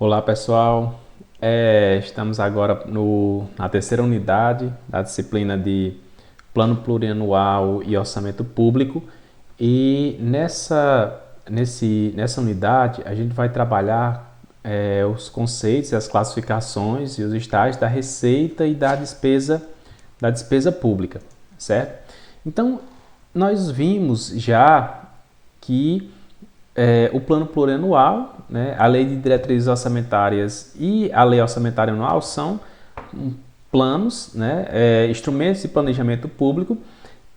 Olá pessoal, estamos agora na terceira unidade da disciplina de Plano Plurianual e Orçamento Público e nessa unidade a gente vai trabalhar os conceitos, as classificações e os estágios da receita e da despesa pública, certo? Então, nós vimos já que o plano plurianual, né, a lei de diretrizes orçamentárias e a lei orçamentária anual são planos, né, instrumentos de planejamento público,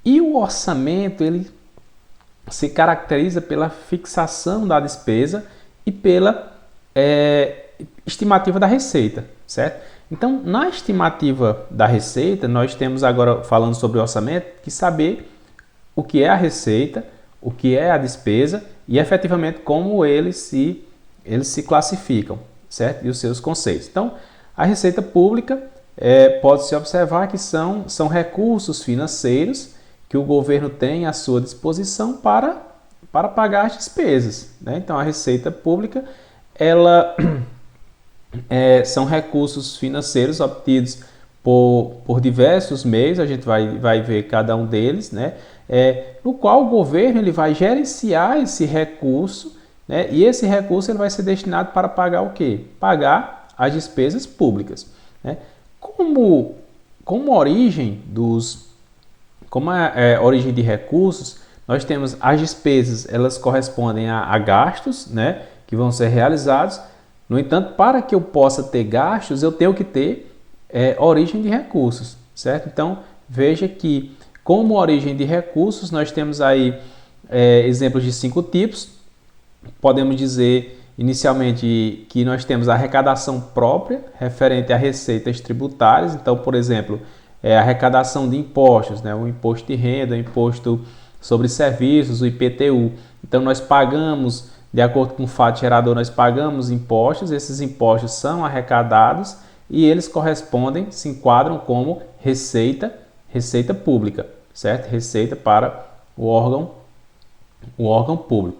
e o orçamento ele se caracteriza pela fixação da despesa e pela estimativa da receita, certo? Então, na estimativa da receita, nós temos agora, falando sobre o orçamento, que saber o que é a receita, o que é a despesa e efetivamente como eles se classificam, certo? E os seus conceitos. Então, a receita pública pode-se observar que são recursos financeiros que o governo tem à sua disposição para pagar as despesas, né? Então, a receita pública ela são recursos financeiros obtidos por diversos meios, a gente vai ver cada um deles, né? No qual o governo ele vai gerenciar esse recurso, né? E esse recurso ele vai ser destinado para pagar o quê? Pagar as despesas públicas, né? Como origem origem de recursos, nós temos as despesas, elas correspondem a gastos, né? Que vão ser realizados. No entanto, para que eu possa ter gastos, eu tenho que ter origem de recursos, certo? Então, veja que como origem de recursos, nós temos aí exemplos de 5 tipos. Podemos dizer inicialmente que nós temos a arrecadação própria, referente a receitas tributárias. Então, por exemplo, a arrecadação de impostos, né? O imposto de renda, o imposto sobre serviços, o IPTU. Então, nós pagamos, de acordo com o fato gerador, nós pagamos impostos, esses impostos são arrecadados e eles correspondem, se enquadram como receita pública, certo? Receita para o órgão público.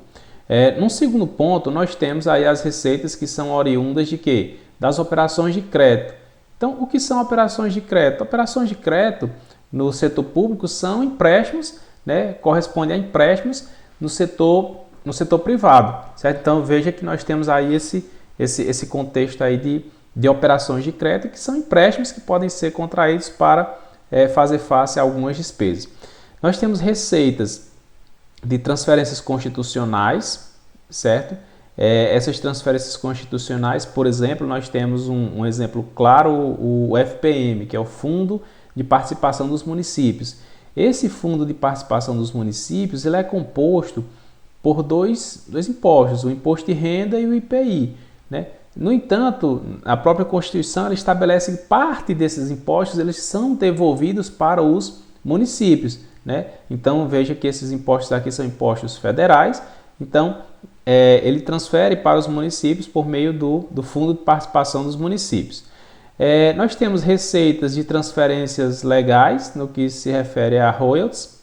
Num segundo ponto, nós temos aí as receitas que são oriundas de quê? Das operações de crédito. Então, o que são operações de crédito? Operações de crédito no setor público são empréstimos, né? Corresponde a empréstimos no setor privado, certo? Então, veja que nós temos aí esse contexto aí de operações de crédito, que são empréstimos que podem ser contraídos para fazer face a algumas despesas. Nós temos receitas de transferências constitucionais, certo? Essas transferências constitucionais, por exemplo, nós temos um exemplo claro, o FPM, que é o Fundo de Participação dos Municípios. Esse Fundo de Participação dos Municípios ele é composto por dois impostos, o Imposto de Renda e o IPI, né? No entanto, a própria Constituição ela estabelece que parte desses impostos eles são devolvidos para os municípios, né? Então, veja que esses impostos aqui são impostos federais, então ele transfere para os municípios por meio do Fundo de Participação dos Municípios. Nós temos receitas de transferências legais, no que se refere a royalties,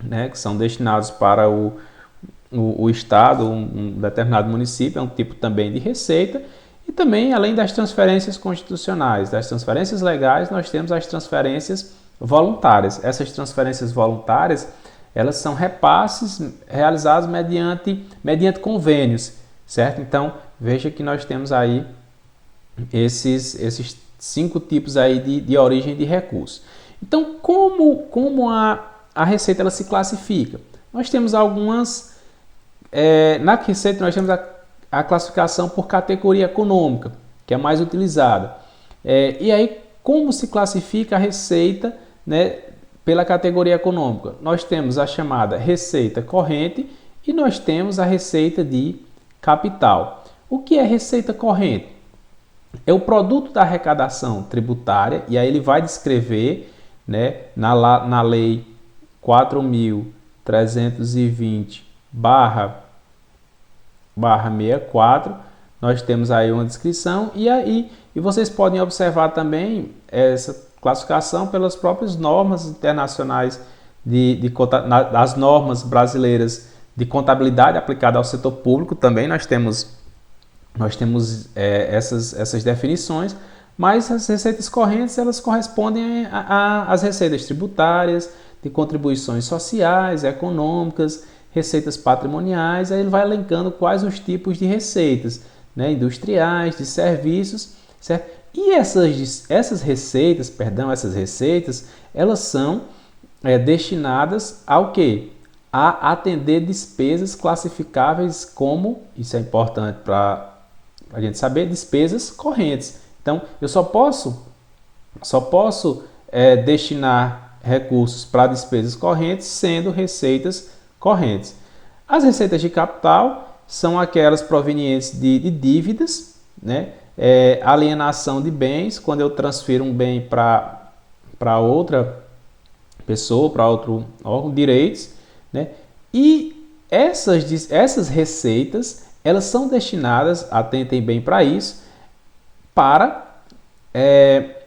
né? Que são destinados para o Estado, um determinado município, é um tipo também de receita. E também, além das transferências constitucionais, das transferências legais, nós temos as transferências voluntárias. Essas transferências voluntárias, elas são repasses realizados mediante convênios, certo? Então, veja que nós temos aí esses 5 tipos aí de origem de recursos. Então, como a receita ela se classifica? Nós temos algumas... na receita nós temos a classificação por categoria econômica, que é a mais utilizada. E aí, como se classifica a receita, né, pela categoria econômica? Nós temos a chamada receita corrente e nós temos a receita de capital. O que é receita corrente? É o produto da arrecadação tributária, e aí ele vai descrever, né, na lei 4.320/64, nós temos aí uma descrição e vocês podem observar também essa classificação pelas próprias normas internacionais das normas brasileiras de contabilidade aplicada ao setor público. Também nós temos nós temos essas definições, mas as receitas correntes elas correspondem às receitas tributárias, de contribuições sociais, econômicas, receitas patrimoniais, aí ele vai elencando quais os tipos de receitas, né, industriais, de serviços, certo? E essas receitas, elas são destinadas ao quê? A atender despesas classificáveis como, isso é importante para a gente saber, despesas correntes. Então, eu só posso destinar recursos para despesas correntes sendo receitas correntes. As receitas de capital são aquelas provenientes de dívidas, né? Alienação de bens, quando eu transfiro um bem para outra pessoa, para outro órgão, direitos, né? E essas receitas, elas são destinadas, atentem bem para isso,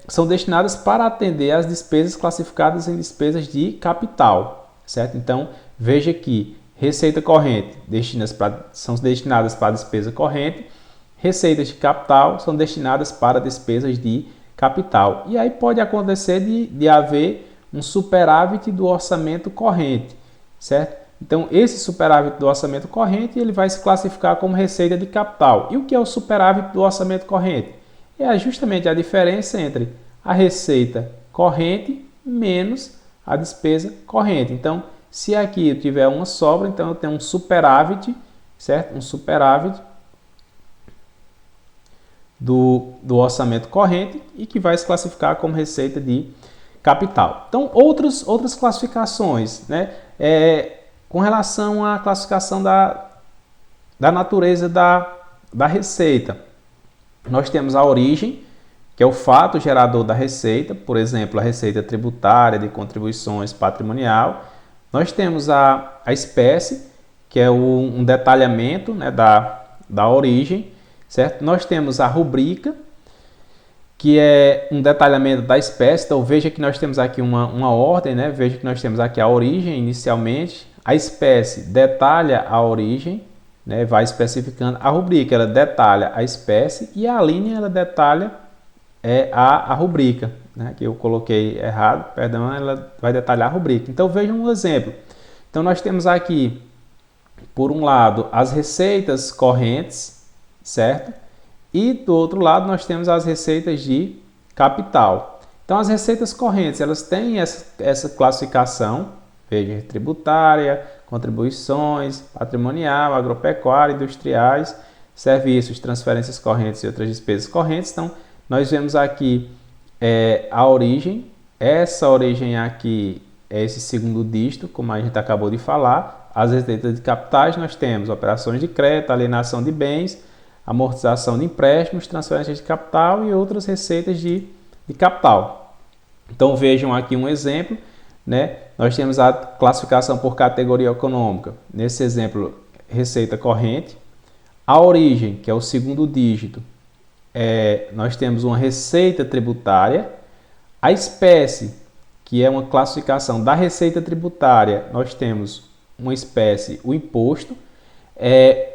são destinadas para atender às despesas classificadas em despesas de capital, certo? Então, veja que receita corrente são destinadas para despesa corrente, receitas de capital são destinadas para despesas de capital. E aí pode acontecer de haver um superávit do orçamento corrente, certo? Então, esse superávit do orçamento corrente ele vai se classificar como receita de capital. E o que é o superávit do orçamento corrente? É justamente a diferença entre a receita corrente menos a despesa corrente. Então, se aqui eu tiver uma sobra, então eu tenho um superávit, certo? Um superávit do orçamento corrente e que vai se classificar como receita de capital. Então, outras classificações, né? Com relação à classificação da natureza da receita, nós temos a origem, que é o fato gerador da receita, por exemplo, a receita tributária de contribuições patrimonial. Nós temos a espécie, que é um detalhamento, né, da origem, certo? Nós temos a rubrica, que é um detalhamento da espécie. Então, veja que nós temos aqui uma ordem, né? Veja que nós temos aqui a origem inicialmente, a espécie detalha a origem, né? Vai especificando. A rubrica, ela detalha a espécie e a linha, ela detalha a rubrica, né? Que eu coloquei errado, perdão, ela vai detalhar a rubrica. Então, vejam um exemplo. Então, nós temos aqui, por um lado, as receitas correntes, certo? E do outro lado nós temos as receitas de capital. Então as receitas correntes elas têm essa classificação, veja, tributária, contribuições, patrimonial, agropecuária, industriais, serviços, transferências correntes e outras despesas correntes. Então nós vemos aqui a origem, essa origem aqui é esse segundo dígito, como a gente acabou de falar. As receitas de capitais nós temos operações de crédito, alienação de bens, amortização de empréstimos, transferências de capital e outras receitas de capital. Então vejam aqui um exemplo, né? Nós temos a classificação por categoria econômica. Nesse exemplo, receita corrente. A origem, que é o segundo dígito, nós temos uma receita tributária. A espécie, que é uma classificação da receita tributária, nós temos uma espécie, o imposto.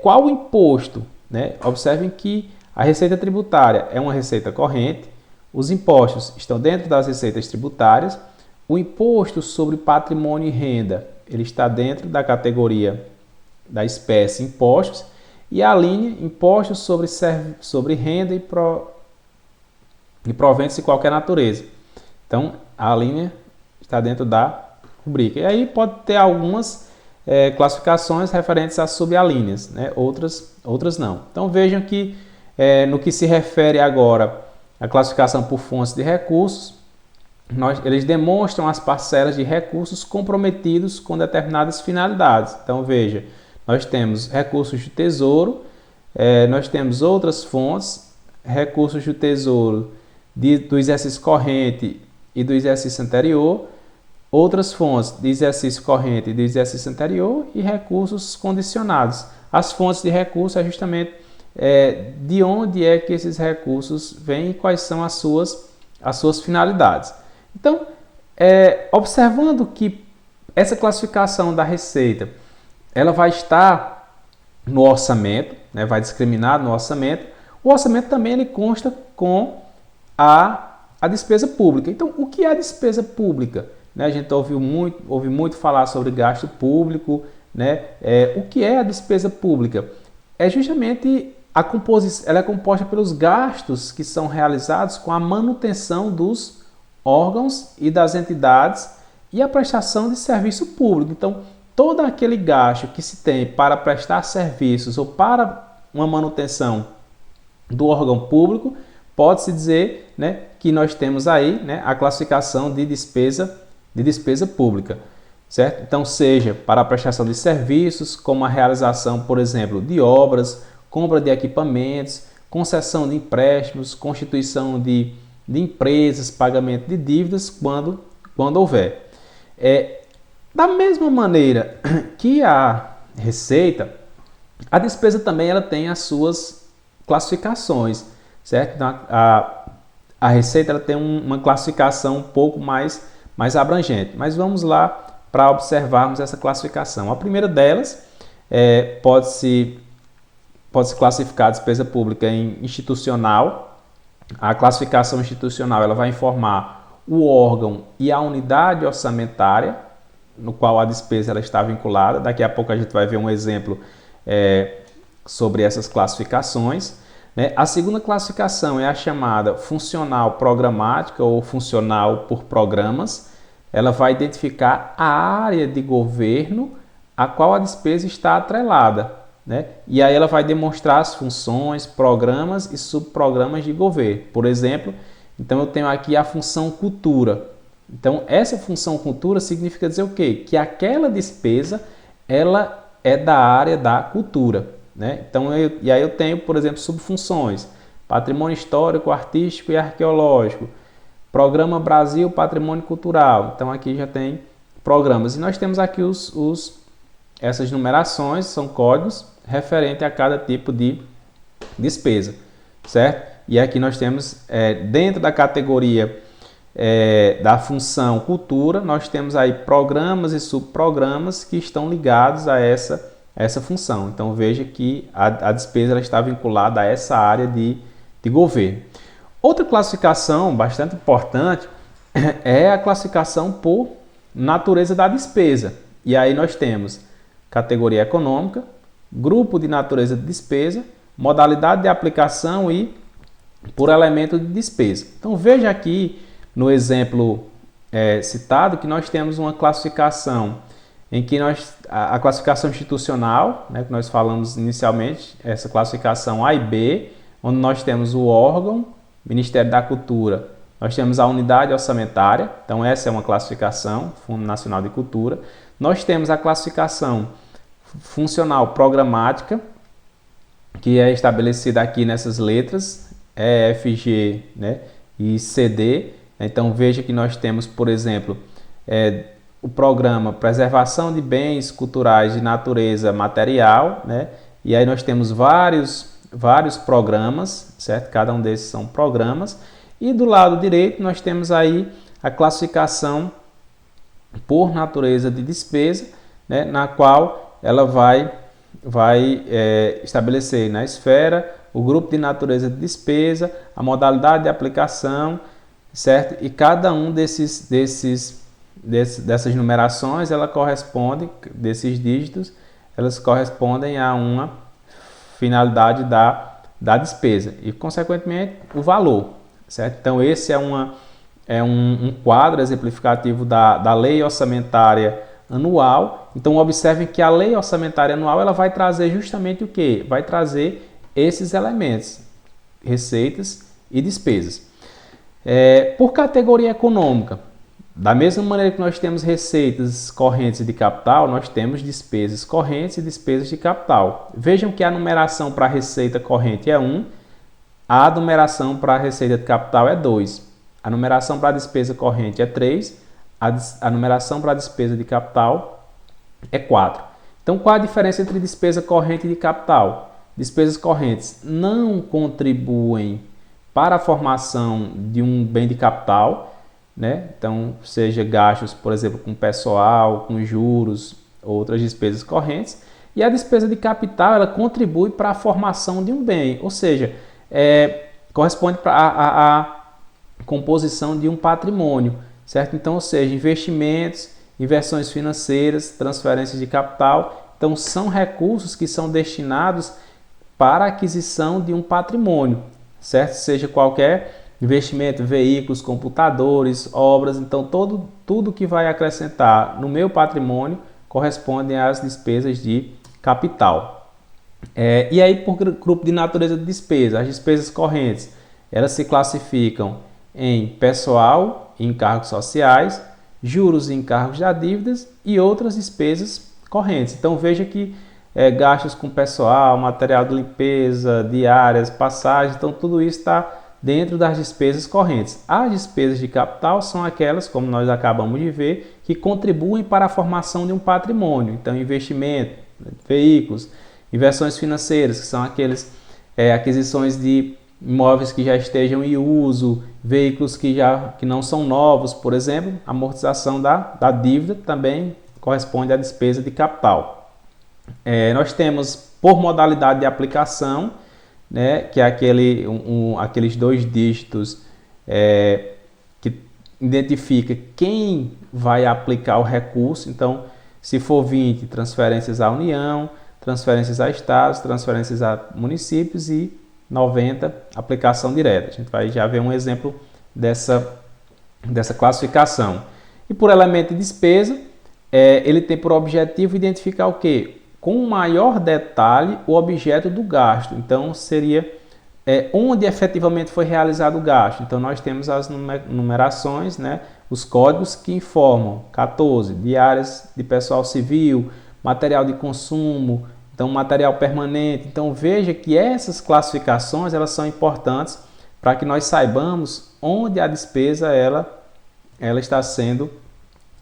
Qual o imposto? Né? Observem que a receita tributária é uma receita corrente, os impostos estão dentro das receitas tributárias, o imposto sobre patrimônio e renda ele está dentro da categoria da espécie impostos e a linha impostos sobre renda e proventos de qualquer natureza. Então a linha está dentro da rubrica. E aí pode ter algumas classificações referentes a subalíneas, né? Outras não. Então vejam que no que se refere agora à classificação por fontes de recursos, eles demonstram as parcelas de recursos comprometidos com determinadas finalidades. Então veja, nós temos recursos do Tesouro, nós temos outras fontes, recursos do Tesouro do exercício corrente e do exercício anterior, outras fontes de exercício corrente e de exercício anterior e recursos condicionados. As fontes de recursos é justamente de onde é que esses recursos vêm e quais são as suas finalidades. Então, observando que essa classificação da receita ela vai estar no orçamento, né, vai discriminar no orçamento. O orçamento também ele consta com a despesa pública. Então, o que é a despesa pública? Né, a gente ouve muito falar sobre gasto público. Né? O que é a despesa pública? É justamente ela é composta pelos gastos que são realizados com a manutenção dos órgãos e das entidades e a prestação de serviço público. Então, todo aquele gasto que se tem para prestar serviços ou para uma manutenção do órgão público, pode-se dizer, né, que nós temos aí, né, a classificação de despesa pública. Certo? Então, seja para a prestação de serviços, como a realização, por exemplo, de obras, compra de equipamentos, concessão de empréstimos, constituição de empresas, pagamento de dívidas, quando houver. Da mesma maneira que a receita, a despesa também ela tem as suas classificações, certo? Então, a receita ela tem uma classificação um pouco mais abrangente, mas vamos lá para observarmos essa classificação. A primeira delas pode-se classificar a despesa pública em institucional. A classificação institucional ela vai informar o órgão e a unidade orçamentária no qual a despesa ela está vinculada. Daqui a pouco a gente vai ver um exemplo sobre essas classificações. Né? A segunda classificação é a chamada funcional programática ou funcional por programas. Ela vai identificar a área de governo a qual a despesa está atrelada, né? E aí ela vai demonstrar as funções, programas e subprogramas de governo. Por exemplo, então eu tenho aqui a função cultura. Então essa função cultura significa dizer o quê? Que aquela despesa ela é da área da cultura, né? Então aí eu tenho, por exemplo, subfunções: patrimônio histórico, artístico e arqueológico. Programa Brasil Patrimônio Cultural. Então aqui já tem programas. E nós temos aqui essas numerações, são códigos referentes a cada tipo de despesa, certo? E aqui nós temos, dentro da categoria da função cultura, nós temos aí programas e subprogramas que estão ligados a essa função. Então veja que a despesa ela está vinculada a essa área de governo. Outra classificação bastante importante é a classificação por natureza da despesa. E aí nós temos categoria econômica, grupo de natureza de despesa, modalidade de aplicação e por elemento de despesa. Então veja aqui no exemplo citado que nós temos uma classificação em que a classificação institucional, né, que nós falamos inicialmente, essa classificação A e B, onde nós temos o órgão, Ministério da Cultura, nós temos a unidade orçamentária, então essa é uma classificação, Fundo Nacional de Cultura. Nós temos a classificação funcional programática, que é estabelecida aqui nessas letras, EFG, né, e CD. Então veja que nós temos, por exemplo, o programa Preservação de Bens Culturais de Natureza Material, né, e aí nós temos vários programas, certo? Cada um desses são programas. E do lado direito nós temos aí a classificação por natureza de despesa, né? Na qual ela vai estabelecer na esfera o grupo de natureza de despesa, a modalidade de aplicação, certo? E cada um dessas numerações, ela corresponde, desses dígitos, elas correspondem a uma finalidade da despesa e, consequentemente, o valor, certo? Então, esse é um quadro exemplificativo da lei orçamentária anual. Então, observem que a lei orçamentária anual ela vai trazer justamente o quê? Vai trazer esses elementos, receitas e despesas. Por categoria econômica, da mesma maneira que nós temos receitas correntes de capital, nós temos despesas correntes e despesas de capital. Vejam que a numeração para a receita corrente é 1, a numeração para a receita de capital é 2, a numeração para a despesa corrente é 3, a numeração para a despesa de capital é 4. Então, qual a diferença entre despesa corrente e de capital? Despesas correntes não contribuem para a formação de um bem de capital, né? Então, seja gastos, por exemplo, com pessoal, com juros, outras despesas correntes. E a despesa de capital, ela contribui para a formação de um bem, ou seja, corresponde para a composição de um patrimônio, certo? Então, ou seja, investimentos, inversões financeiras, transferências de capital, então são recursos que são destinados para a aquisição de um patrimônio, certo? Seja qualquer investimento, veículos, computadores, obras, então tudo que vai acrescentar no meu patrimônio corresponde às despesas de capital. E aí, por grupo de natureza de despesa, as despesas correntes, elas se classificam em pessoal e encargos sociais, juros e encargos da dívidas e outras despesas correntes. Então veja que gastos com pessoal, material de limpeza, diárias, passagens, então tudo isso está dentro das despesas correntes. As despesas de capital são aquelas, como nós acabamos de ver, que contribuem para a formação de um patrimônio. Então não veículos, inversões financeiras, que são aqueles aquisições de imóveis que já estejam em uso, veículos que não são novos, por exemplo, amortização da dívida também corresponde à despesa de capital. Nós temos por modalidade de aplicação, né, que é aqueles 2 dígitos que identifica quem vai aplicar o recurso. Então, se for 20, transferências à União, transferências a estados, transferências a municípios e 90, aplicação direta. A gente vai já ver um exemplo dessa classificação. E por elemento de despesa, ele tem por objetivo identificar o quê? Com maior detalhe o objeto do gasto. Então, seria onde efetivamente foi realizado o gasto. Então, nós temos as numerações, né? Os códigos que informam 14, diárias de pessoal civil, material de consumo, então material permanente. Então, veja que essas classificações elas são importantes para que nós saibamos onde a despesa ela está sendo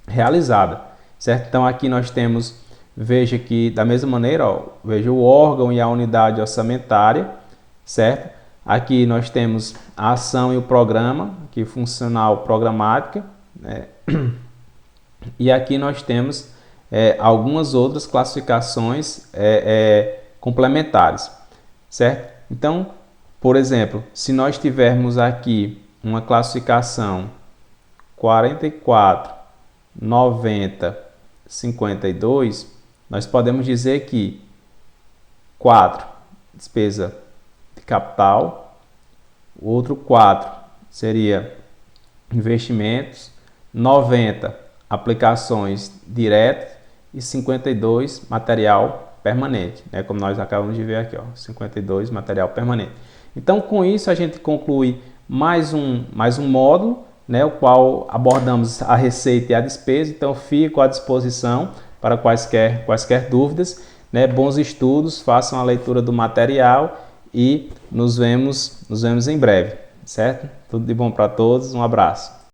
realizada, certo? Então, aqui nós temos, veja que da mesma maneira, veja o órgão e a unidade orçamentária, certo? Aqui nós temos a ação e o programa, aqui funcional programática, né? E aqui nós temos algumas outras classificações complementares, certo? Então, por exemplo, se nós tivermos aqui uma classificação 44, 90, 52, nós podemos dizer que 4, despesa de capital, o outro 4 seria investimentos, 90, aplicações diretas e 52, material permanente, né? Como nós acabamos de ver aqui, 52, material permanente. Então, com isso, a gente conclui mais um módulo, né, o qual abordamos a receita e a despesa. Então, fico à disposição para quaisquer dúvidas, né? Bons estudos, façam a leitura do material e nos vemos em breve, certo? Tudo de bom para todos, um abraço.